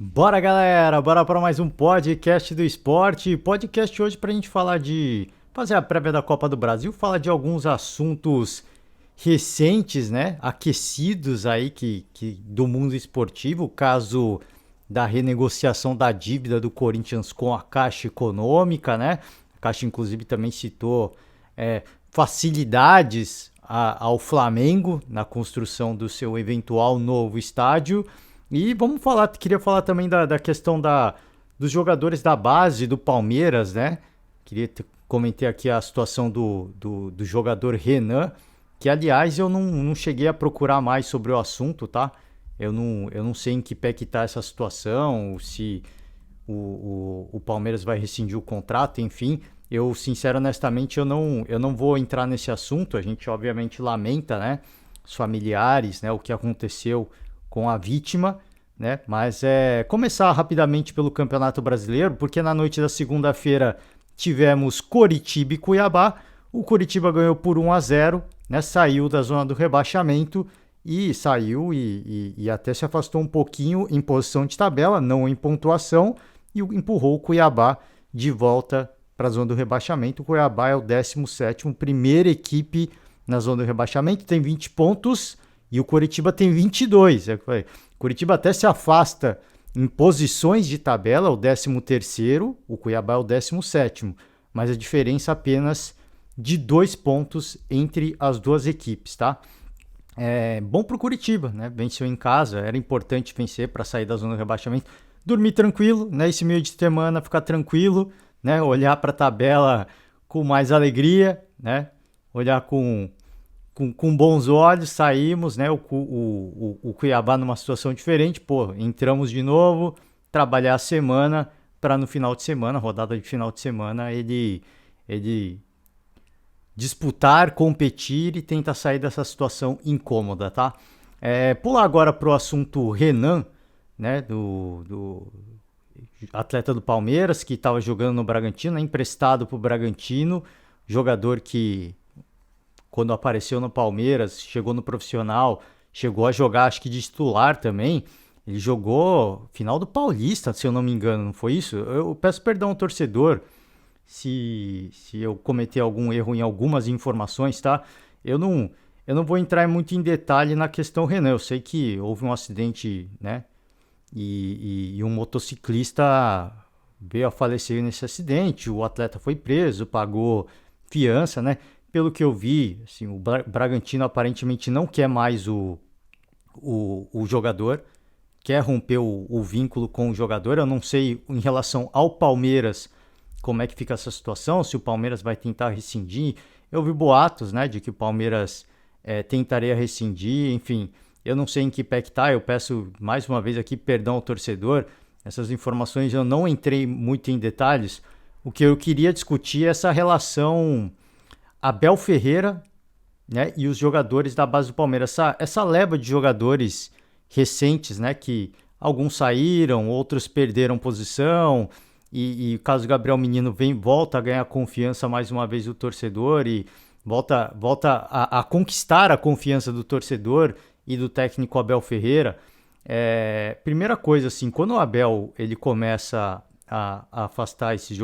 Bora, galera! Bora para mais um podcast do esporte. Podcast hoje para a gente falar fazer a prévia da Copa do Brasil, falar de alguns assuntos recentes, né? Aquecidos aí do mundo esportivo, o caso da renegociação da dívida do Corinthians com a Caixa Econômica, né? A Caixa, inclusive, também citou facilidades ao Flamengo na construção do seu eventual novo estádio. E vamos falar, queria falar também da questão dos jogadores da base do Palmeiras, né? Comentei aqui a situação do jogador Renan, que aliás eu não cheguei a procurar mais sobre o assunto, tá? Eu não sei em que pé que tá essa situação, se o Palmeiras vai rescindir o contrato, enfim. Eu, sincero, honestamente, eu não vou entrar nesse assunto. A gente, obviamente, lamenta, né? Os familiares, né? O que aconteceu com a vítima, né? Mas começar rapidamente pelo Campeonato Brasileiro, porque na noite da segunda-feira tivemos Coritiba e Cuiabá. O Coritiba ganhou por 1-0, né? Saiu da zona do rebaixamento e saiu e até se afastou um pouquinho em posição de tabela, não em pontuação, e empurrou o Cuiabá de volta para a zona do rebaixamento. O Cuiabá é o 17º, primeira equipe na zona do rebaixamento, tem 20 pontos e o Coritiba tem 22. Curitiba até se afasta em posições de tabela, o 13º, o Cuiabá é o 17º, mas a diferença apenas de 2 pontos entre as duas equipes, tá? É bom pro Curitiba, né? Venceu em casa, era importante vencer para sair da zona do rebaixamento. Dormir tranquilo, né? Esse meio de semana ficar tranquilo, né? Olhar para a tabela com mais alegria, né? Olhar com bons olhos, saímos, né? O Cuiabá numa situação diferente, pô, entramos de novo, trabalhar a semana para no final de semana, rodada de final de semana, ele disputar, competir e tentar sair dessa situação incômoda, tá? Pular agora pro assunto Renan, né? Do atleta do Palmeiras que estava jogando no Bragantino, emprestado pro Bragantino, jogador que quando apareceu no Palmeiras, chegou no profissional, chegou a jogar, acho que de titular também. Ele jogou final do Paulista, se eu não me engano, não foi isso? Eu peço perdão ao torcedor se eu cometer algum erro em algumas informações, tá? Eu não vou entrar muito em detalhe na questão Renan. Eu sei que houve um acidente, né? E um motociclista veio a falecer nesse acidente. O atleta foi preso, pagou fiança, né? Pelo que eu vi, assim, o Bragantino aparentemente não quer mais o jogador, quer romper o vínculo com o jogador. Eu não sei em relação ao Palmeiras como é que fica essa situação, se o Palmeiras vai tentar rescindir. Eu vi boatos, né, de que o Palmeiras tentaria rescindir, enfim. Eu não sei em que pé que tá, eu peço mais uma vez aqui perdão ao torcedor. Essas informações eu não entrei muito em detalhes. O que eu queria discutir é essa relação Abel Ferreira, né, e os jogadores da base do Palmeiras. Essa leva de jogadores recentes, né, que alguns saíram, outros perderam posição, e o caso do Gabriel Menino volta a ganhar confiança mais uma vez do torcedor e volta a conquistar a confiança do torcedor e do técnico Abel Ferreira. Primeira coisa, assim, quando o Abel ele começa a afastar esses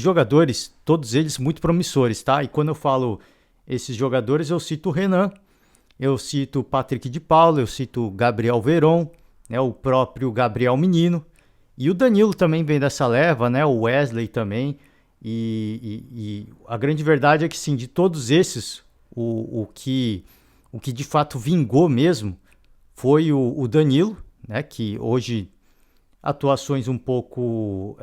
jogadores, todos eles muito promissores, tá? E quando eu falo esses jogadores, eu cito o Renan, eu cito o Patrick de Paula, eu cito o Gabriel Veron, né, o próprio Gabriel Menino, e o Danilo também vem dessa leva, né, o Wesley também, e a grande verdade é que, sim, de todos esses, o que de fato vingou mesmo foi o Danilo, né, que hoje atuações um pouco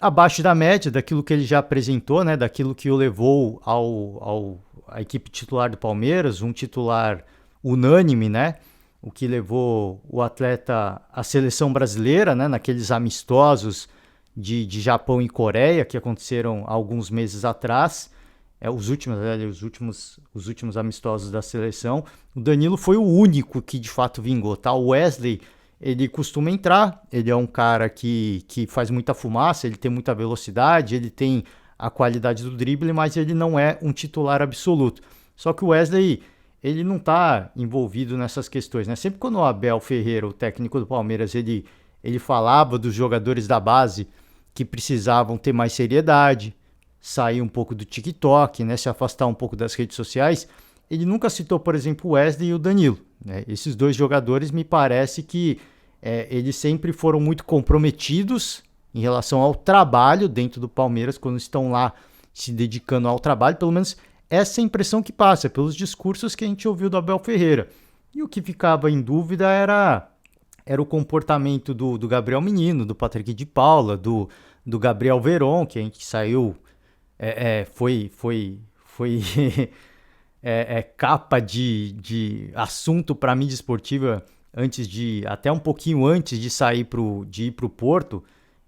abaixo da média daquilo que ele já apresentou, né, daquilo que o levou à equipe titular do Palmeiras, um titular unânime, né, o que levou o atleta à seleção brasileira, né, naqueles amistosos de Japão e Coreia que aconteceram há alguns meses atrás, os últimos amistosos da seleção. O Danilo foi o único que de fato vingou, tá? O Wesley, ele costuma entrar, ele é um cara que faz muita fumaça, ele tem muita velocidade, ele tem a qualidade do drible, mas ele não é um titular absoluto. Só que o Wesley, ele não está envolvido nessas questões, né? Sempre quando o Abel Ferreira, o técnico do Palmeiras, ele falava dos jogadores da base que precisavam ter mais seriedade, sair um pouco do TikTok, né? Se afastar um pouco das redes sociais, ele nunca citou, por exemplo, o Wesley e o Danilo, né? Esses dois jogadores me parece que eles sempre foram muito comprometidos em relação ao trabalho dentro do Palmeiras, quando estão lá se dedicando ao trabalho, pelo menos essa é a impressão que passa, pelos discursos que a gente ouviu do Abel Ferreira. E o que ficava em dúvida era o comportamento do Gabriel Menino, do Patrick de Paula, do Gabriel Veron, que a gente saiu, foi capa de assunto para a mídia esportiva até um pouquinho antes de ir para o Porto,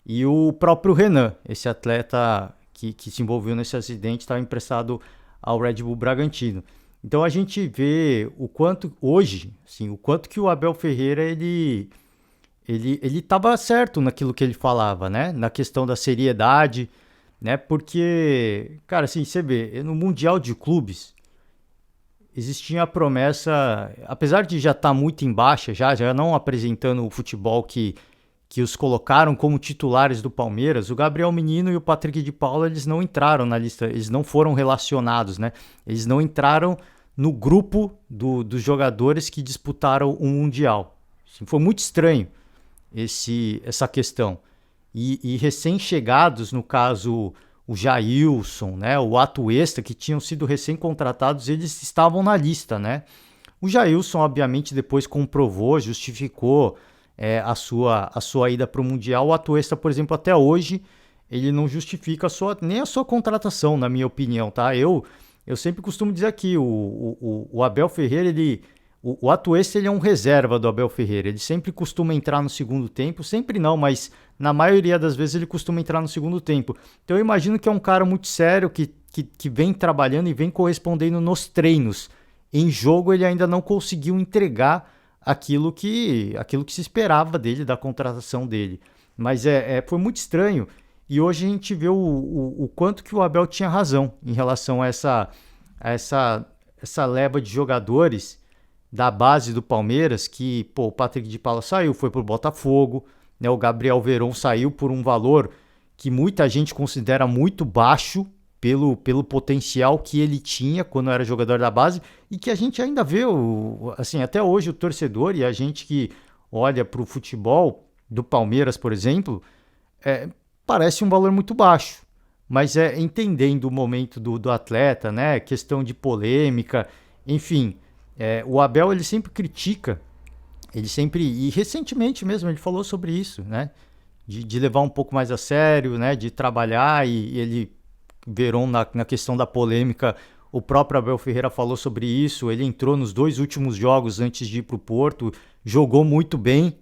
e o próprio Renan, esse atleta que se envolveu nesse acidente, estava emprestado ao Red Bull Bragantino. Então a gente vê o quanto hoje, assim, o quanto que o Abel Ferreira ele estava certo naquilo que ele falava, né? Na questão da seriedade, né? Porque, cara, assim, você vê, no Mundial de Clubes existia a promessa, apesar de já estar muito em baixa, já não apresentando o futebol que os colocaram como titulares do Palmeiras, o Gabriel Menino e o Patrick de Paula, eles não entraram na lista, eles não foram relacionados, né? Eles não entraram no grupo dos jogadores que disputaram o Mundial. Assim, foi muito estranho essa questão. E recém-chegados, no caso, o Jailson, né? O Atuesta, que tinham sido recém-contratados, eles estavam na lista, né? O Jailson, obviamente, depois comprovou, justificou a sua ida para o Mundial. O Atuesta, por exemplo, até hoje, ele não justifica nem a sua contratação, na minha opinião, tá? Eu sempre costumo dizer aqui, o Abel Ferreira, o Atuesta, ele é um reserva do Abel Ferreira. Ele sempre costuma entrar no segundo tempo, sempre não, mas na maioria das vezes ele costuma entrar no segundo tempo. Então eu imagino que é um cara muito sério, que vem trabalhando e vem correspondendo nos treinos. Em jogo ele ainda não conseguiu entregar aquilo que se esperava dele, da contratação dele. Mas foi muito estranho. E hoje a gente vê o quanto que o Abel tinha razão em relação a essa leva de jogadores da base do Palmeiras, que o Patrick de Paula saiu, foi para o Botafogo, né? O Gabriel Veron saiu por um valor que muita gente considera muito baixo, pelo potencial que ele tinha quando era jogador da base, e que a gente ainda vê, assim, até hoje o torcedor e a gente que olha para o futebol do Palmeiras, por exemplo, parece um valor muito baixo, mas entendendo o momento do atleta, né, questão de polêmica, enfim, o Abel ele sempre critica, e recentemente mesmo ele falou sobre isso, né, de levar um pouco mais a sério, né, de trabalhar, e ele Veron na questão da polêmica, o próprio Abel Ferreira falou sobre isso, ele entrou nos 2 últimos jogos antes de ir para o Porto, jogou muito bem.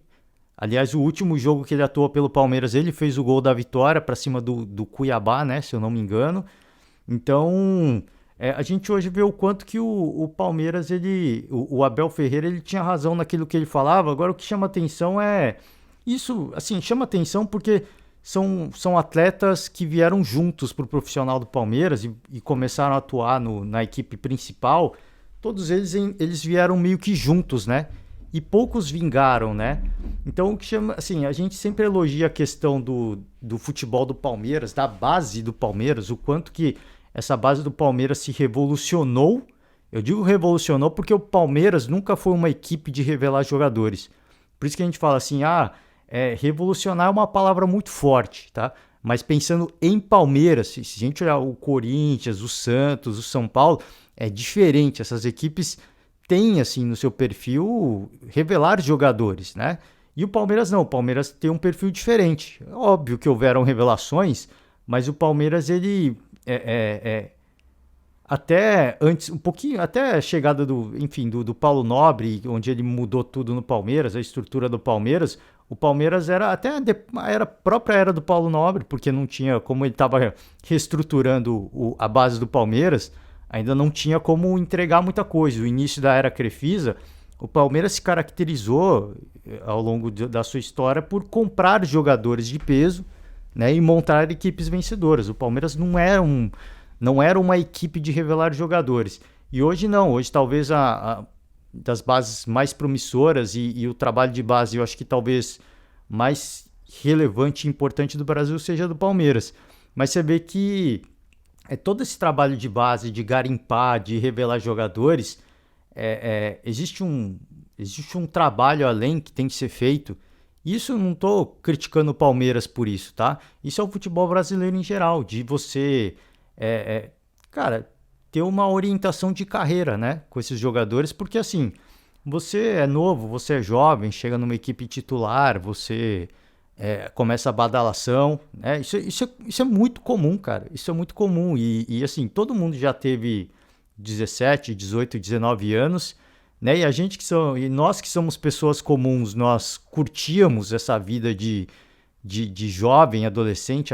Aliás, o último jogo que ele atuou pelo Palmeiras, ele fez o gol da vitória para cima do Cuiabá, né, se eu não me engano. Então, a gente hoje vê o quanto que o Palmeiras, o Abel Ferreira, ele tinha razão naquilo que ele falava. Agora, o que chama atenção isso, assim, chama atenção porque são atletas que vieram juntos para o profissional do Palmeiras e começaram a atuar na equipe principal. Todos eles vieram meio que juntos, né? E poucos vingaram, né? Então, o que chama, assim, a gente sempre elogia a questão do futebol do Palmeiras, da base do Palmeiras, o quanto que essa base do Palmeiras se revolucionou. Eu digo revolucionou porque o Palmeiras nunca foi uma equipe de revelar jogadores. Por isso que a gente fala assim, revolucionar é uma palavra muito forte, tá? Mas pensando em Palmeiras, se a gente olhar o Corinthians, o Santos, o São Paulo, é diferente. Essas equipes têm, assim, no seu perfil, revelar jogadores, né? E o Palmeiras não. O Palmeiras tem um perfil diferente. Óbvio que houveram revelações, mas o Palmeiras, ele até antes, um pouquinho, até a chegada do Paulo Nobre, onde ele mudou tudo no Palmeiras, a estrutura do Palmeiras, o Palmeiras era a própria era do Paulo Nobre, porque não tinha, como ele estava reestruturando a base do Palmeiras, ainda não tinha como entregar muita coisa. O início da era Crefisa, o Palmeiras se caracterizou ao longo da sua história por comprar jogadores de peso, né, e montar equipes vencedoras. O Palmeiras não era uma equipe de revelar jogadores. E hoje não, hoje talvez das bases mais promissoras e o trabalho de base, eu acho que talvez mais relevante e importante do Brasil seja do Palmeiras. Mas você vê que todo esse trabalho de base, de garimpar, de revelar jogadores, existe um trabalho além que tem que ser feito. Isso eu não estou criticando o Palmeiras por isso, tá? Isso é o futebol brasileiro em geral, de você, cara, ter uma orientação de carreira, né, com esses jogadores, porque assim, você é novo, você é jovem, chega numa equipe titular, você começa a badalação, né? Isso é muito comum, cara. Isso é muito comum. E assim, todo mundo já teve 17, 18, 19 anos, né? E nós que somos pessoas comuns, nós curtíamos essa vida de jovem, adolescente,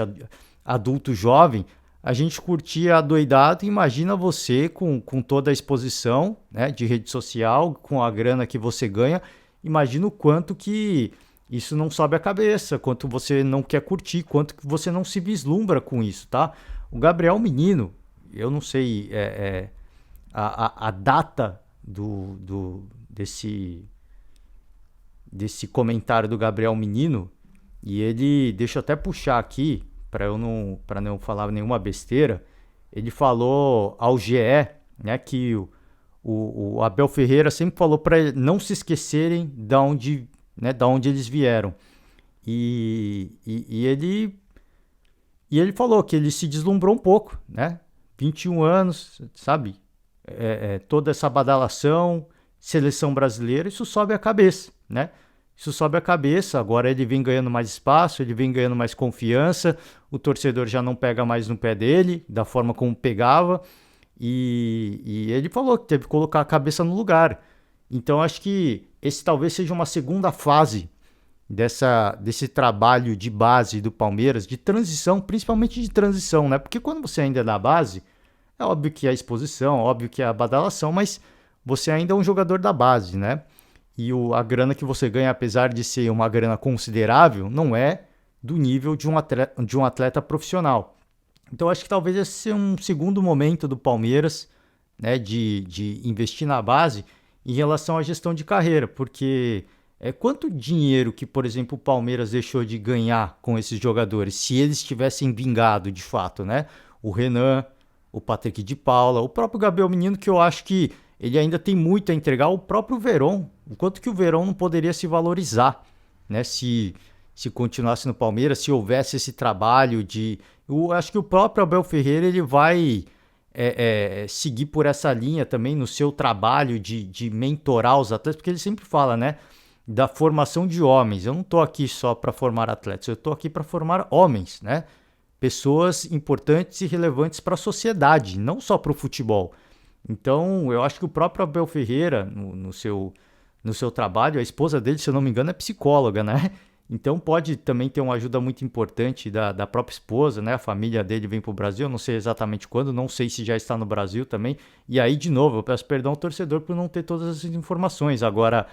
adulto jovem. A gente curtia adoidado. Imagina você com toda a exposição, né, de rede social, com a grana que você ganha. Imagina o quanto que isso não sobe a cabeça, quanto você não quer curtir, quanto que você não se vislumbra com isso, tá? O Gabriel Menino, eu não sei a data desse comentário do Gabriel Menino, e ele, deixa eu até puxar aqui, para não falar nenhuma besteira, ele falou ao GE, né, que o Abel Ferreira sempre falou para não se esquecerem da onde eles vieram. E ele falou que ele se deslumbrou um pouco, né? 21 anos, sabe? Toda essa badalação, seleção brasileira, isso sobe a cabeça, né? Isso sobe a cabeça, agora ele vem ganhando mais espaço, ele vem ganhando mais confiança, o torcedor já não pega mais no pé dele, da forma como pegava, e ele falou que teve que colocar a cabeça no lugar. Então acho que esse talvez seja uma segunda fase desse trabalho de base do Palmeiras, de transição, principalmente de transição, né? Porque quando você ainda é da base, é óbvio que é a exposição, óbvio que é a badalação, mas você ainda é um jogador da base, né? E a grana que você ganha, apesar de ser uma grana considerável, não é do nível de um atleta profissional. Então acho que talvez esse seja um segundo momento do Palmeiras, né, de investir na base em relação à gestão de carreira, porque quanto dinheiro que, por exemplo, o Palmeiras deixou de ganhar com esses jogadores, se eles tivessem vingado de fato, né? O Renan, o Patrick de Paula, o próprio Gabriel Menino, que eu acho que ele ainda tem muito a entregar, o próprio Verón, o quanto que o Verón não poderia se valorizar, né? Se continuasse no Palmeiras, se houvesse esse trabalho eu acho que o próprio Abel Ferreira ele vai seguir por essa linha também no seu trabalho de mentorar os atletas, porque ele sempre fala, né, da formação de homens. Eu não estou aqui só para formar atletas, eu estou aqui para formar homens, né? Pessoas importantes e relevantes para a sociedade, não só para o futebol. Então, eu acho que o próprio Abel Ferreira, no seu trabalho, a esposa dele, se eu não me engano, é psicóloga, né? Então pode também ter uma ajuda muito importante da própria esposa, né? A família dele vem para o Brasil, eu não sei exatamente quando, não sei se já está no Brasil também. E aí, de novo, eu peço perdão ao torcedor por não ter todas essas informações. Agora,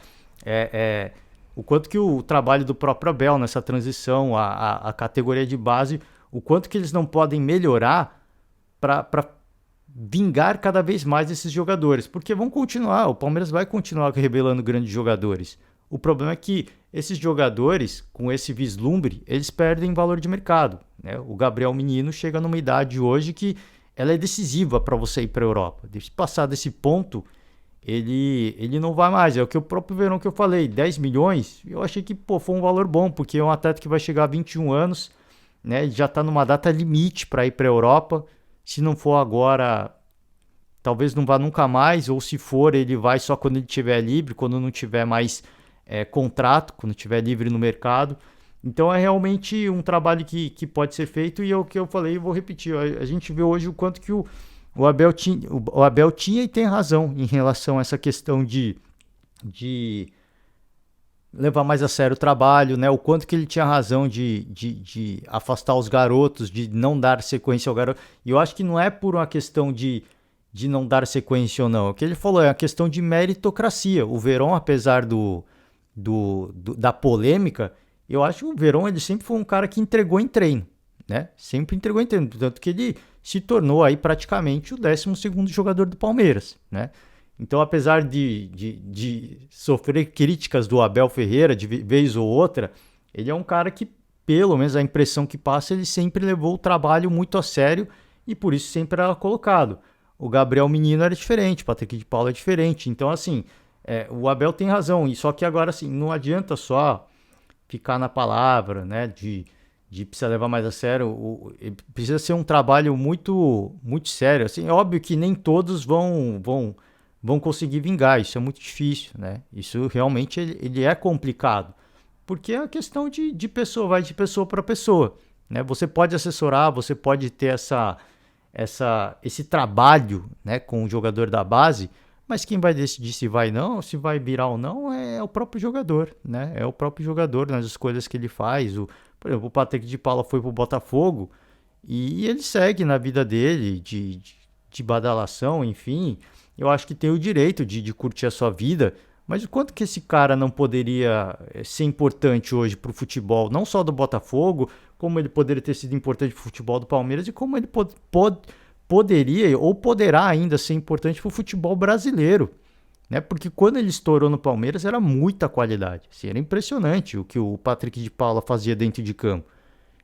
o quanto que o trabalho do próprio Abel nessa transição, a categoria de base, o quanto que eles não podem melhorar para vingar cada vez mais esses jogadores. Porque vão continuar, o Palmeiras vai continuar revelando grandes jogadores. O problema é que esses jogadores, com esse vislumbre, eles perdem valor de mercado, né? O Gabriel Menino chega numa idade hoje que ela é decisiva para você ir para a Europa. Se passar desse ponto, ele não vai mais. É o que o próprio Verón que eu falei, 10 milhões, eu achei que foi um valor bom, porque é um atleta que vai chegar a 21 anos, né? Ele já está numa data limite para ir para a Europa. Se não for agora, talvez não vá nunca mais, ou se for, ele vai só quando ele estiver livre, quando não tiver mais contrato, quando estiver livre no mercado. Então é realmente um trabalho que pode ser feito, e é o que eu falei e vou repetir. A gente vê hoje o quanto que o Abel tinha e tem razão em relação a essa questão de levar mais a sério o trabalho, né? O quanto que ele tinha razão de afastar os garotos, de não dar sequência ao garoto. E eu acho que não é por uma questão de não dar sequência ou não. O que ele falou é a questão de meritocracia. O Verón, apesar da polêmica, eu acho que o Verón ele sempre foi um cara que entregou em treino, né? Sempre entregou em tempo, tanto que ele se tornou aí praticamente o 12º jogador do Palmeiras, né? Então, apesar de sofrer críticas do Abel Ferreira de vez ou outra, ele é um cara que, pelo menos a impressão que passa, ele sempre levou o trabalho muito a sério e por isso sempre era colocado. O Gabriel Menino era diferente, o Patrick de Paula é diferente. Então, assim, o Abel tem razão. E só que agora, assim, não adianta só ficar na palavra, né? De precisar levar mais a sério. Precisa ser um trabalho muito, muito sério. Assim, é óbvio que nem todos vão conseguir vingar. Isso é muito difícil, né? Isso realmente ele é complicado. Porque é a questão de pessoa, vai de pessoa para pessoa. Né? Você pode assessorar, você pode ter esse trabalho, né, com o jogador da base, mas quem vai decidir se vai não, se vai virar ou não, é o próprio jogador, né? É o próprio jogador nas escolhas que ele faz. Por exemplo, o Patrick de Paula foi pro Botafogo e ele segue na vida dele de badalação, enfim. Eu acho que tem o direito de curtir a sua vida, mas o quanto que esse cara não poderia ser importante hoje pro futebol, não só do Botafogo, como ele poderia ter sido importante pro futebol do Palmeiras e como ele poderia ou poderá ainda ser importante pro futebol brasileiro, né? Porque quando ele estourou no Palmeiras era muita qualidade, assim, era impressionante o que o Patrick de Paula fazia dentro de campo.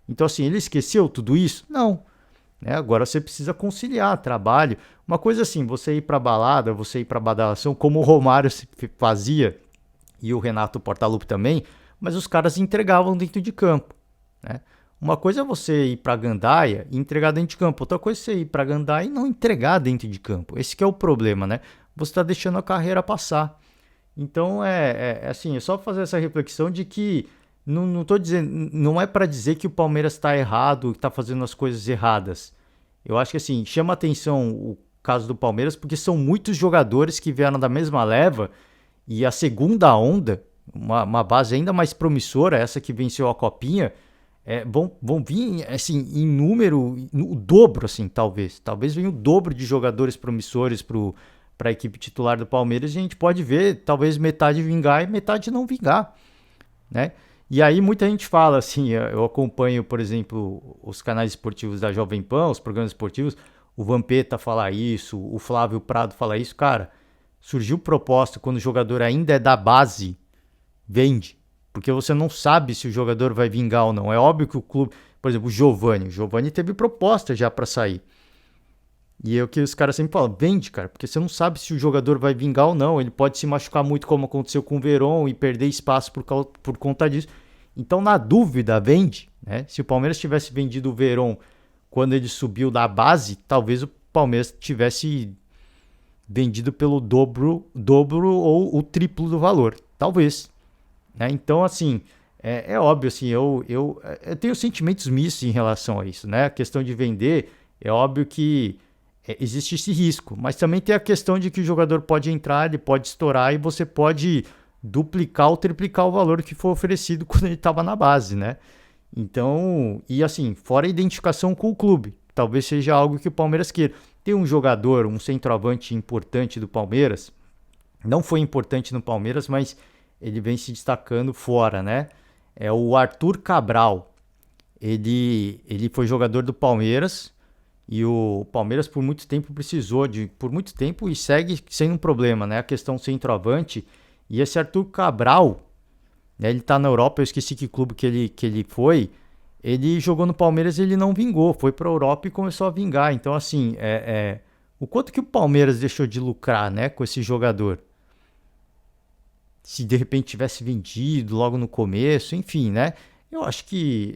Então, assim, ele esqueceu tudo isso? Não. Né? Agora você precisa conciliar trabalho. Uma coisa assim, você ir para balada, você ir para badalação, como o Romário fazia e o Renato Portaluppi também, mas os caras entregavam dentro de campo. Né? Uma coisa é você ir para gandaia e entregar dentro de campo. Outra coisa é você ir para gandaia e não entregar dentro de campo. Esse que é o problema, né? Você está deixando a carreira passar. Então assim, é só fazer essa reflexão de que não tô dizendo, não é para dizer que o Palmeiras está errado, está fazendo as coisas erradas. Eu acho que assim, chama atenção o caso do Palmeiras porque são muitos jogadores que vieram da mesma leva e a segunda onda, uma base ainda mais promissora, essa que venceu a Copinha, vão vir assim, em número, o dobro, assim, talvez venha o dobro de jogadores promissores para a equipe titular do Palmeiras e a gente pode ver talvez metade vingar e metade não vingar, né? E aí muita gente fala assim, eu acompanho, por exemplo, os canais esportivos da Jovem Pan, os programas esportivos, o Vampeta fala isso, o Flávio Prado fala isso, cara, surgiu proposta quando o jogador ainda é da base, vende, porque você não sabe se o jogador vai vingar ou não. É óbvio que o clube, por exemplo, o Giovani teve proposta já para sair. E é o que os caras sempre falam, vende, cara, porque você não sabe se o jogador vai vingar ou não. Ele pode se machucar muito, como aconteceu com o Verón, e perder espaço por conta disso. Então, na dúvida, vende. Né? Se o Palmeiras tivesse vendido o Verón quando ele subiu da base, talvez o Palmeiras tivesse vendido pelo dobro ou o triplo do valor. Talvez. Né? Então, assim, é óbvio, assim, eu tenho sentimentos mistos em relação a isso. Né? A questão de vender, é óbvio que existe esse risco, mas também tem a questão de que o jogador pode entrar, ele pode estourar e você pode duplicar ou triplicar o valor que foi oferecido quando ele estava na base, né? Então, e assim, fora a identificação com o clube, talvez seja algo que o Palmeiras queira. Tem um jogador, um centroavante importante do Palmeiras, não foi importante no Palmeiras, mas ele vem se destacando fora, né? É o Arthur Cabral. Ele foi jogador do Palmeiras. E o Palmeiras por muito tempo precisou por muito tempo e segue sendo um problema, né? A questão centroavante. E esse Arthur Cabral, né, ele tá na Europa, eu esqueci que clube que ele foi. Ele jogou no Palmeiras e ele não vingou, foi pra Europa e começou a vingar. Então, assim, o quanto que o Palmeiras deixou de lucrar, né, com esse jogador? Se de repente tivesse vendido logo no começo, enfim, né? Eu acho que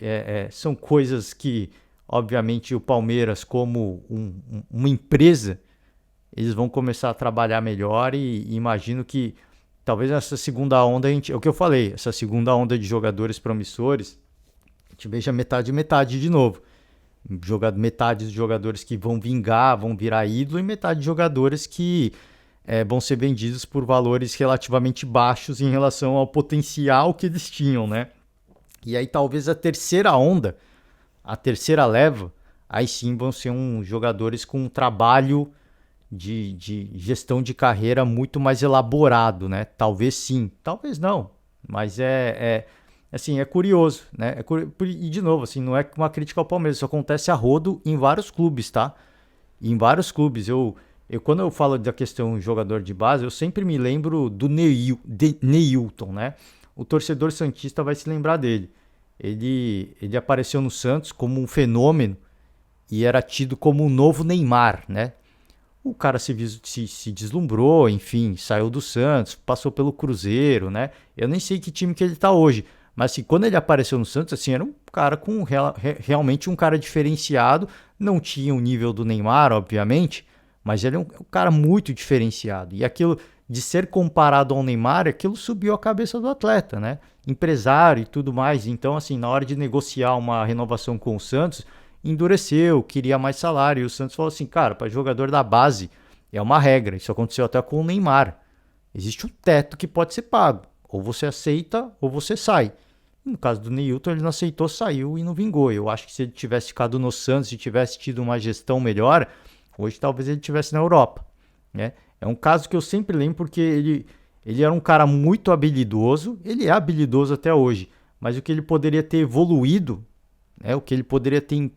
são coisas que obviamente o Palmeiras como uma empresa, eles vão começar a trabalhar melhor e imagino que talvez essa segunda onda, é o que eu falei, essa segunda onda de jogadores promissores, a gente veja metade e metade de novo. Metade dos jogadores que vão vingar, vão virar ídolo e metade de jogadores que vão ser vendidos por valores relativamente baixos em relação ao potencial que eles tinham, né? E aí talvez a terceira onda, a terceira leva, aí sim vão ser jogadores com um trabalho de gestão de carreira muito mais elaborado, né? Talvez sim, talvez não, mas é Assim, é curioso, né? E de novo, assim, não é uma crítica ao Palmeiras, isso acontece a rodo em vários clubes, tá? Em vários clubes. Quando eu falo da questão jogador de base, eu sempre me lembro do Neilton, né? O torcedor santista vai se lembrar dele. Ele apareceu no Santos como um fenômeno e era tido como o novo Neymar, né? O cara se deslumbrou, enfim, saiu do Santos, passou pelo Cruzeiro, né? Eu nem sei que time que ele tá hoje, mas assim, quando ele apareceu no Santos, assim, era um cara com realmente um cara diferenciado, não tinha o nível do Neymar, obviamente, mas ele é um cara muito diferenciado. E aquilo de ser comparado ao Neymar, aquilo subiu a cabeça do atleta, né? Empresário e tudo mais. Então, assim, na hora de negociar uma renovação com o Santos, endureceu, queria mais salário. E o Santos falou assim, cara, para jogador da base é uma regra. Isso aconteceu até com o Neymar. Existe um teto que pode ser pago. Ou você aceita ou você sai. No caso do Neilton, ele não aceitou, saiu e não vingou. Eu acho que se ele tivesse ficado no Santos e tivesse tido uma gestão melhor, hoje talvez ele estivesse na Europa, né? É um caso que eu sempre lembro porque ele era um cara muito habilidoso, ele é habilidoso até hoje, mas o que ele poderia ter evoluído, né, o que ele poderia ter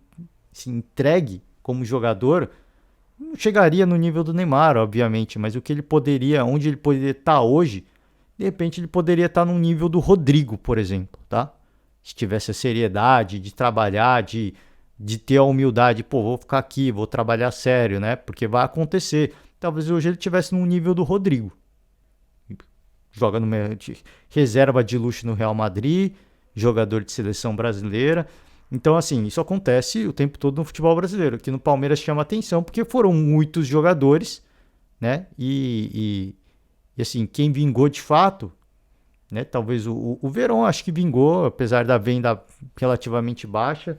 se entregue como jogador, não chegaria no nível do Neymar, obviamente, mas o que ele poderia, onde ele poderia estar hoje, de repente ele poderia estar no nível do Rodrigo, por exemplo, tá? Se tivesse a seriedade de trabalhar, de ter a humildade, pô, vou ficar aqui, vou trabalhar sério, né? Porque vai acontecer. Talvez hoje ele estivesse no nível do Rodrigo. Joga no reserva de luxo no Real Madrid, jogador de seleção brasileira. Então, assim, isso acontece o tempo todo no futebol brasileiro. Aqui no Palmeiras chama atenção porque foram muitos jogadores, né? E assim, quem vingou de fato, né? Talvez o Verón, acho que vingou, apesar da venda relativamente baixa,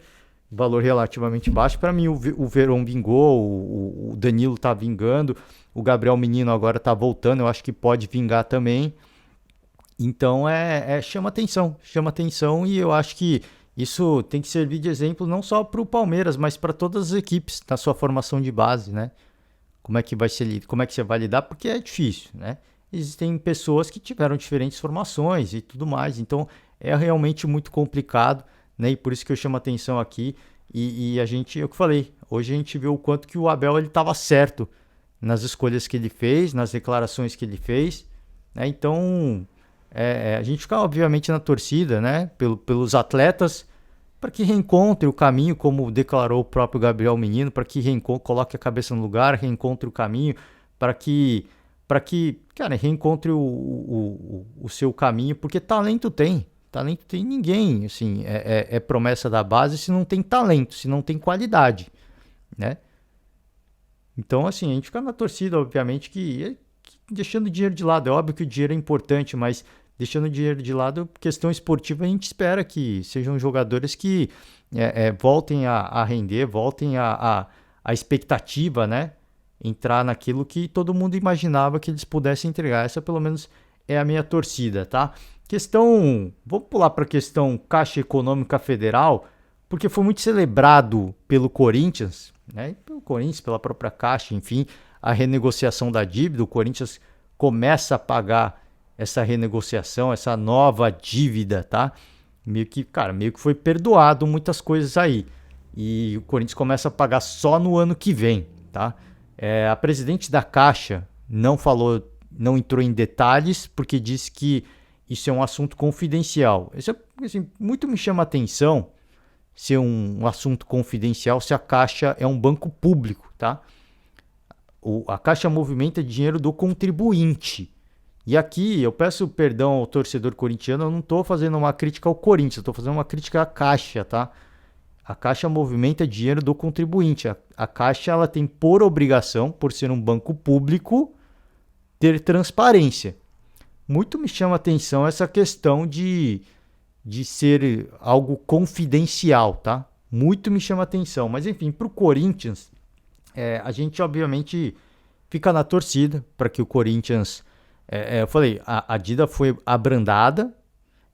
valor relativamente baixo. Para mim, o Verón vingou, o Danilo tá vingando, o Gabriel Menino agora tá voltando, eu acho que pode vingar também. Então, chama atenção e eu acho que isso tem que servir de exemplo não só para o Palmeiras, mas para todas as equipes na sua formação de base, né? Como é que você vai lidar? Porque é difícil, né? Existem pessoas que tiveram diferentes formações e tudo mais, então é realmente muito complicado, né? E por isso que eu chamo a atenção aqui. E a gente, é o que eu falei, hoje a gente vê o quanto que o Abel ele estava certo nas escolhas que ele fez, nas declarações que ele fez, né? Então a gente fica obviamente na torcida, né? Pelos atletas, para que reencontre o caminho, como declarou o próprio Gabriel Menino, para que coloque a cabeça no lugar, reencontre o caminho, para que cara, reencontre o seu caminho, porque talento tem ninguém, assim, é promessa da base se não tem talento, se não tem qualidade, né? Então, assim, a gente fica na torcida, obviamente, que deixando o dinheiro de lado, é óbvio que o dinheiro é importante, mas deixando o dinheiro de lado, questão esportiva, a gente espera que sejam jogadores que voltem a render, voltem a expectativa, né? Entrar naquilo que todo mundo imaginava que eles pudessem entregar. Essa, pelo menos, é a minha torcida, tá? Vamos pular para a questão Caixa Econômica Federal, porque foi muito celebrado pelo Corinthians, né? Pelo Corinthians, pela própria Caixa, enfim, a renegociação da dívida. O Corinthians começa a pagar essa renegociação, essa nova dívida, tá? Meio que foi perdoado muitas coisas aí. E o Corinthians começa a pagar só no ano que vem, tá? A presidente da Caixa não entrou em detalhes, porque disse que isso é um assunto confidencial. Isso assim, muito me chama a atenção ser um assunto confidencial se a Caixa é um banco público, tá? A Caixa movimenta dinheiro do contribuinte. E aqui eu peço perdão ao torcedor corintiano, eu não estou fazendo uma crítica ao Corinthians, estou fazendo uma crítica à Caixa, tá? A Caixa movimenta dinheiro do contribuinte. A Caixa ela tem por obrigação, por ser um banco público, ter transparência. Muito me chama a atenção essa questão de ser algo confidencial, tá? Muito me chama a atenção. Mas enfim, para o Corinthians, a gente obviamente fica na torcida para que o Corinthians... eu falei, a dívida foi abrandada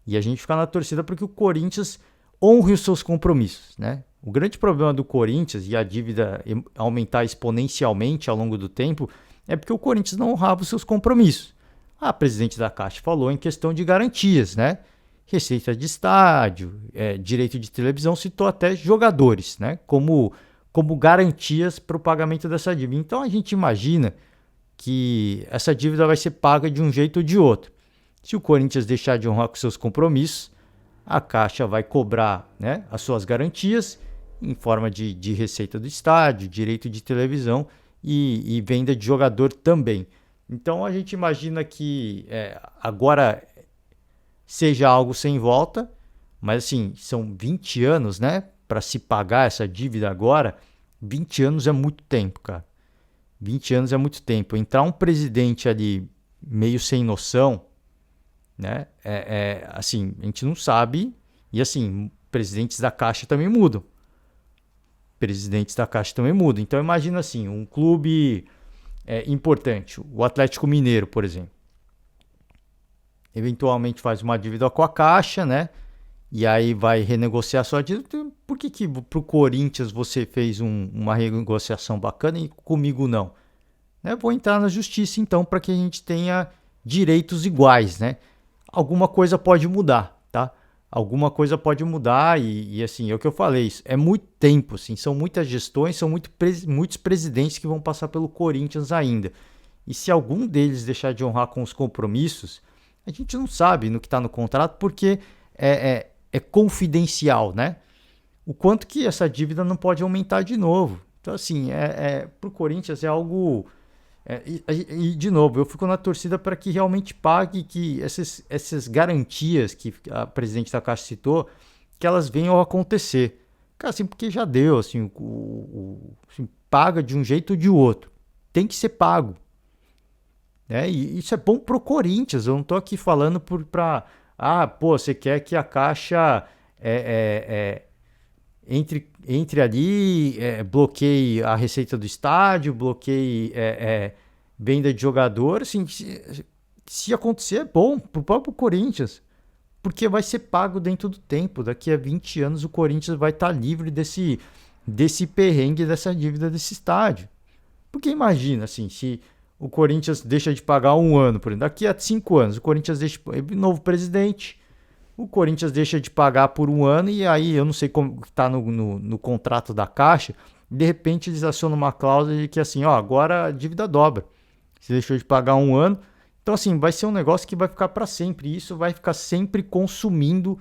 e a gente fica na torcida para que o Corinthians honre os seus compromissos, né? O grande problema do Corinthians e a dívida aumentar exponencialmente ao longo do tempo é porque o Corinthians não honrava os seus compromissos. A presidente da Caixa falou em questão de garantias, né? receita de estádio, direito de televisão, citou até jogadores, né? Como garantias para o pagamento dessa dívida. Então a gente imagina que essa dívida vai ser paga de um jeito ou de outro. Se o Corinthians deixar de honrar com seus compromissos, a Caixa vai cobrar, né, as suas garantias em forma de receita do estádio, direito de televisão e venda de jogador também. Então a gente imagina que agora seja algo sem volta, mas assim, são 20 anos, né, para se pagar essa dívida agora. 20 anos é muito tempo, cara. 20 anos é muito tempo. Entrar um presidente ali meio sem noção, né? Assim, a gente não sabe. E assim, presidentes da Caixa também mudam. Presidentes da Caixa também mudam. Então imagina assim, um clube importante, o Atlético Mineiro, por exemplo. Eventualmente faz uma dívida com a Caixa, né? E aí vai renegociar sua dívida. Por que pro Corinthians você fez uma renegociação bacana e comigo não? Né? Vou entrar na justiça então para que a gente tenha direitos iguais, né? Alguma coisa pode mudar, tá? Alguma coisa pode mudar e assim, é o que eu falei, isso é muito tempo, assim, são muitas gestões, são muitos presidentes que vão passar pelo Corinthians ainda. E se algum deles deixar de honrar com os compromissos, a gente não sabe no que está no contrato porque é confidencial, né? O quanto que essa dívida não pode aumentar de novo. Então, assim, para o Corinthians é algo... de novo, eu fico na torcida para que realmente pague, que essas garantias que a presidente da Caixa citou, que elas venham a acontecer. Cara, assim, porque já deu, assim, assim, paga de um jeito ou de outro. Tem que ser pago. Né? E isso é bom pro Corinthians. Eu não tô aqui falando você quer que a Caixa entre ali, bloqueie a receita do estádio, bloqueie venda de jogador. Assim, se acontecer, é bom pro próprio Corinthians, porque vai ser pago dentro do tempo. Daqui a 20 anos o Corinthians vai estar livre desse perrengue, dessa dívida desse estádio. Porque imagina, assim, se o Corinthians deixa de pagar um ano, por exemplo, daqui a 5 anos, o Corinthians deixa novo presidente, o Corinthians deixa de pagar por um ano e aí eu não sei como está no contrato da Caixa, de repente eles acionam uma cláusula de que assim, agora a dívida dobra. Você deixou de pagar um ano, então assim, vai ser um negócio que vai ficar para sempre e isso vai ficar sempre consumindo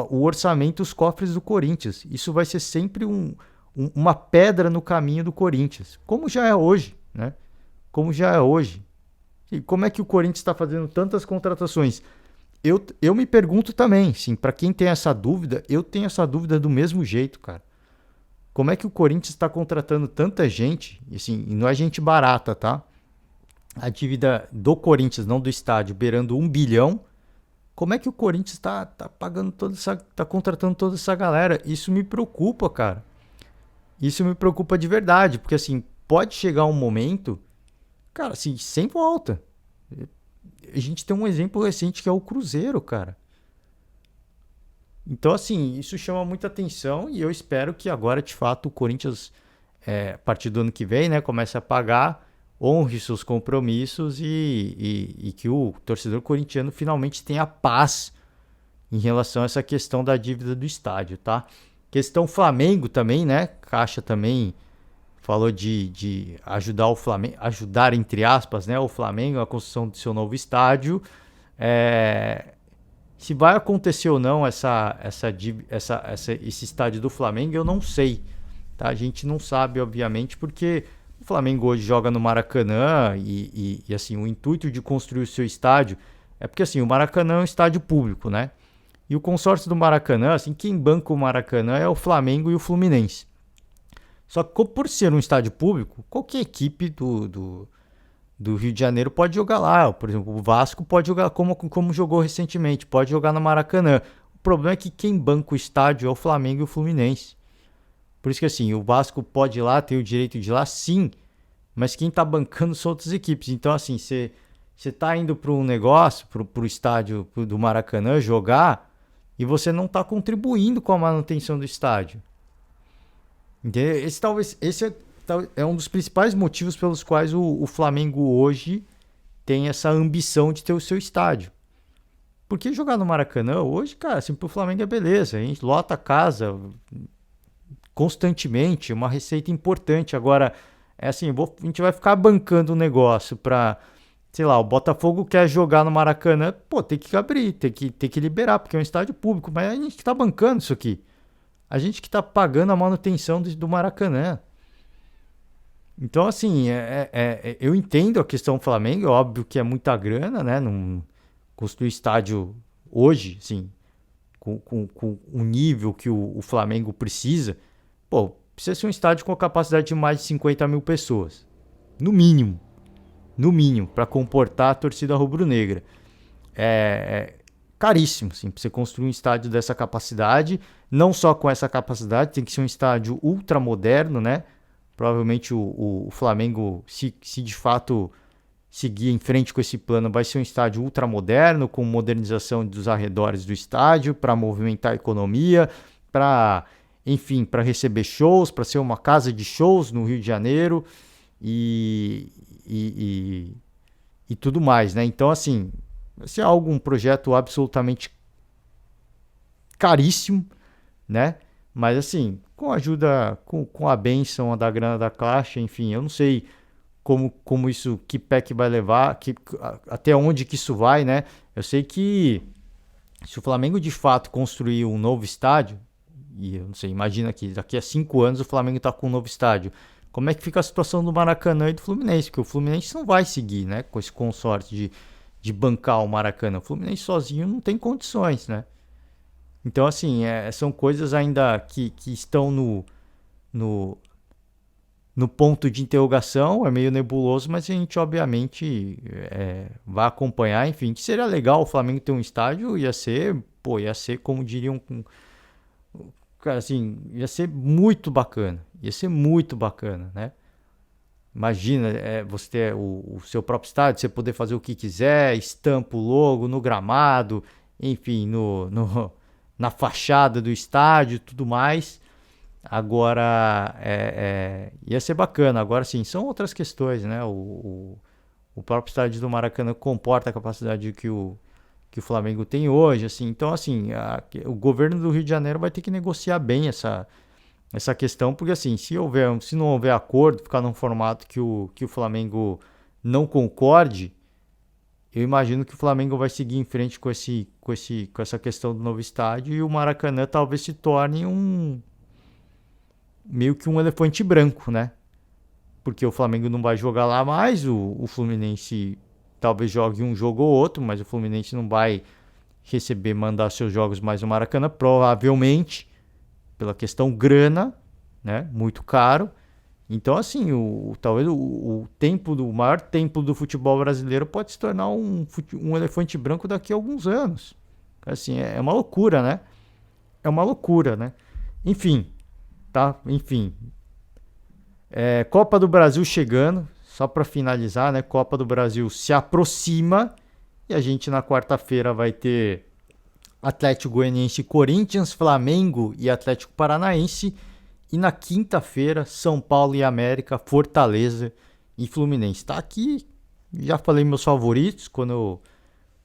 o orçamento, os cofres do Corinthians. Isso vai ser sempre uma pedra no caminho do Corinthians, como já é hoje, né? Como já é hoje. E como é que o Corinthians está fazendo tantas contratações? Eu me pergunto também, sim, para quem tem essa dúvida, eu tenho essa dúvida do mesmo jeito, cara. Como é que o Corinthians está contratando tanta gente, e, assim, e não é gente barata, tá? A dívida do Corinthians, não do estádio, beirando 1 bilhão. Como é que o Corinthians está pagando tá contratando toda essa galera? Isso me preocupa, cara. Isso me preocupa de verdade, porque assim, pode chegar um momento, cara, assim, sem volta. A gente tem um exemplo recente que é o Cruzeiro, cara. Então, assim, isso chama muita atenção e eu espero que agora, de fato, o Corinthians, a partir do ano que vem, né, comece a pagar, honre seus compromissos e que o torcedor corintiano finalmente tenha paz em relação a essa questão da dívida do estádio, tá? Questão Flamengo também, né? Caixa também falou de ajudar o Flamengo, ajudar entre aspas, né, o Flamengo a construção do seu novo estádio. Se vai acontecer ou não esse estádio do Flamengo, eu não sei. Tá? A gente não sabe, obviamente, porque o Flamengo hoje joga no Maracanã e assim, o intuito de construir o seu estádio é porque assim, o Maracanã é um estádio público, né? E o consórcio do Maracanã, assim, quem banca o Maracanã é o Flamengo e o Fluminense. Só que por ser um estádio público, qualquer equipe do Rio de Janeiro pode jogar lá. Por exemplo, o Vasco pode jogar como jogou recentemente, pode jogar no Maracanã. O problema é que quem banca o estádio é o Flamengo e o Fluminense. Por isso que assim, o Vasco pode ir lá, tem o direito de ir lá, sim, mas quem está bancando são outras equipes. Então assim, você está indo para um negócio, para o estádio do Maracanã jogar, e você não está contribuindo com a manutenção do estádio. Entendeu? Esse é um dos principais motivos pelos quais o Flamengo hoje tem essa ambição de ter o seu estádio. Porque jogar no Maracanã hoje, cara, assim, pro Flamengo é beleza. A gente lota a casa constantemente, uma receita importante. Agora, é assim, a gente vai ficar bancando o negócio pra, sei lá, o Botafogo quer jogar no Maracanã, pô, tem que abrir, tem que liberar, porque é um estádio público, mas a gente que tá bancando isso aqui. A gente que tá pagando a manutenção do Maracanã. Então, assim, eu entendo a questão do Flamengo, é óbvio que é muita grana, né? Não construir estádio hoje, assim, com o nível que o Flamengo precisa, pô, precisa ser um estádio com a capacidade de mais de 50 mil pessoas. No mínimo. No mínimo, para comportar a torcida rubro-negra. É caríssimo, assim, para você construir um estádio dessa capacidade. Não só com essa capacidade, tem que ser um estádio ultramoderno, né? Provavelmente o Flamengo, se de fato seguir em frente com esse plano, vai ser um estádio ultramoderno, com modernização dos arredores do estádio, para movimentar a economia, para, enfim, para receber shows, para ser uma casa de shows no Rio de Janeiro e, e, e tudo mais, né? Então, assim, vai ser um projeto absolutamente caríssimo, né? Mas, assim, com a ajuda, com a bênção da grana da Caixa, enfim, eu não sei como isso, que pé que vai levar, até onde que isso vai, né? Eu sei que se o Flamengo de fato construir um novo estádio, e eu não sei, imagina que daqui a 5 anos o Flamengo está com um novo estádio, como é que fica a situação do Maracanã e do Fluminense? Porque o Fluminense não vai seguir, né, com esse consórcio de bancar o Maracanã. O Fluminense sozinho não tem condições, né? Então, assim, são coisas ainda que estão no, no ponto de interrogação, é meio nebuloso, mas a gente obviamente vai acompanhar, enfim, que seria legal o Flamengo ter um estádio, ia ser como diriam, cara, assim, ia ser muito bacana, né? Imagina, você ter o seu próprio estádio, você poder fazer o que quiser, estampa o logo no gramado, enfim, na fachada do estádio e tudo mais. Agora, ia ser bacana. Agora, sim, são outras questões, né? O próprio estádio do Maracanã comporta a capacidade que o Flamengo tem hoje, assim. Então, assim, o governo do Rio de Janeiro vai ter que negociar bem essa questão, porque, assim, se não houver acordo, ficar num formato que o Flamengo não concorde, eu imagino que o Flamengo vai seguir em frente com essa questão do novo estádio e o Maracanã talvez se torne meio que um elefante branco, né? Porque o Flamengo não vai jogar lá mais, o Fluminense talvez jogue um jogo ou outro, mas o Fluminense não vai mandar seus jogos mais no Maracanã, provavelmente, pela questão grana, né? Muito caro. Então, assim, talvez o maior templo do futebol brasileiro pode se tornar um elefante branco daqui a alguns anos. Assim, é uma loucura, né? É uma loucura, né? Enfim, tá? Enfim. Copa do Brasil chegando, só para finalizar, né? Copa do Brasil se aproxima e a gente na quarta-feira vai ter Atlético Goianiense, Corinthians, Flamengo e Atlético Paranaense. E na quinta-feira, São Paulo e América, Fortaleza e Fluminense. Tá aqui, já falei meus favoritos quando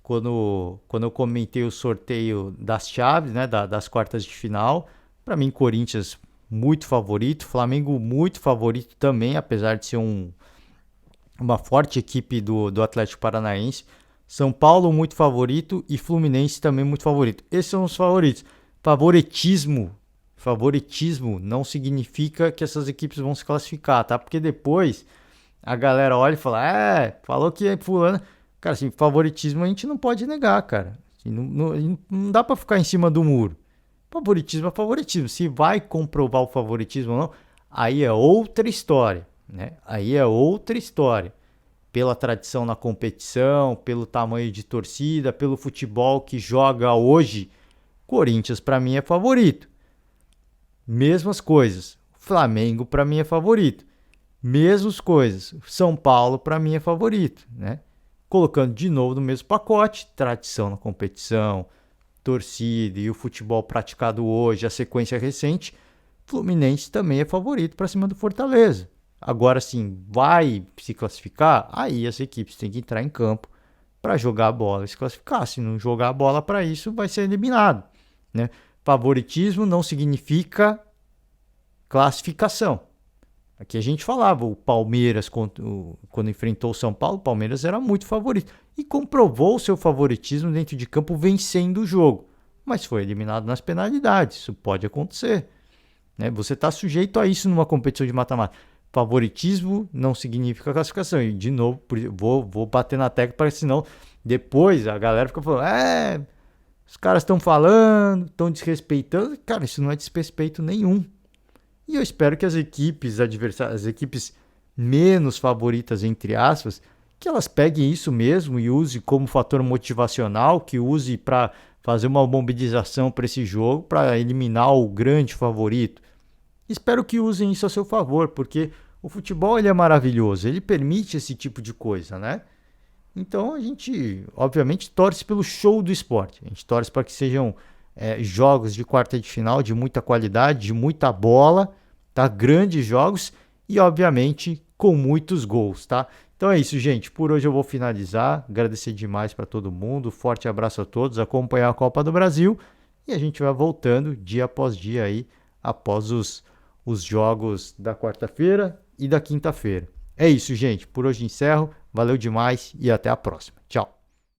eu comentei o sorteio das chaves, né, das quartas de final. Para mim, Corinthians muito favorito, Flamengo muito favorito também, apesar de ser uma forte equipe do Atlético Paranaense. São Paulo muito favorito e Fluminense também muito favorito. Esses são os favoritos. Favoritismo não significa que essas equipes vão se classificar, tá? Porque depois a galera olha e fala, falou que é fulano. Cara, assim, favoritismo a gente não pode negar, cara. Assim, não dá pra ficar em cima do muro. Favoritismo é favoritismo. Se vai comprovar o favoritismo ou não, aí é outra história, né? Aí é outra história. Pela tradição na competição, pelo tamanho de torcida, pelo futebol que joga hoje, Corinthians pra mim é favorito. Mesmas coisas. Flamengo para mim é favorito. Mesmas coisas. São Paulo para mim é favorito, né? Colocando de novo no mesmo pacote, tradição na competição, torcida e o futebol praticado hoje, a sequência recente, Fluminense também é favorito para cima do Fortaleza. Agora sim, vai se classificar? Aí as equipes têm que entrar em campo para jogar a bola e se classificar. Se não jogar a bola para isso, vai ser eliminado, né? Favoritismo não significa classificação. Aqui a gente falava, o Palmeiras, quando enfrentou o São Paulo, o Palmeiras era muito favorito e comprovou o seu favoritismo dentro de campo vencendo o jogo, mas foi eliminado nas penalidades. Isso pode acontecer, né? Você está sujeito a isso numa competição de mata-mata. Favoritismo não significa classificação. E, de novo, vou bater na tecla, para senão depois a galera fica falando, os caras estão falando, estão desrespeitando. Cara, isso não é desrespeito nenhum. E eu espero que as equipes adversárias, as equipes menos favoritas, entre aspas, que elas peguem isso mesmo e use como fator motivacional, que use para fazer uma mobilização para esse jogo, para eliminar o grande favorito. Espero que usem isso a seu favor, porque o futebol ele é maravilhoso, ele permite esse tipo de coisa, né? Então a gente, obviamente, torce pelo show do esporte. A gente torce para que sejam jogos de quarta de final de muita qualidade, de muita bola, tá? Grandes jogos e, obviamente, com muitos gols, tá? Então é isso, gente. Por hoje eu vou finalizar. Agradecer demais para todo mundo. Forte abraço a todos. Acompanhar a Copa do Brasil e a gente vai voltando dia após dia aí, após os jogos da quarta-feira e da quinta-feira. É isso, gente. Por hoje encerro. Valeu demais e até a próxima. Tchau.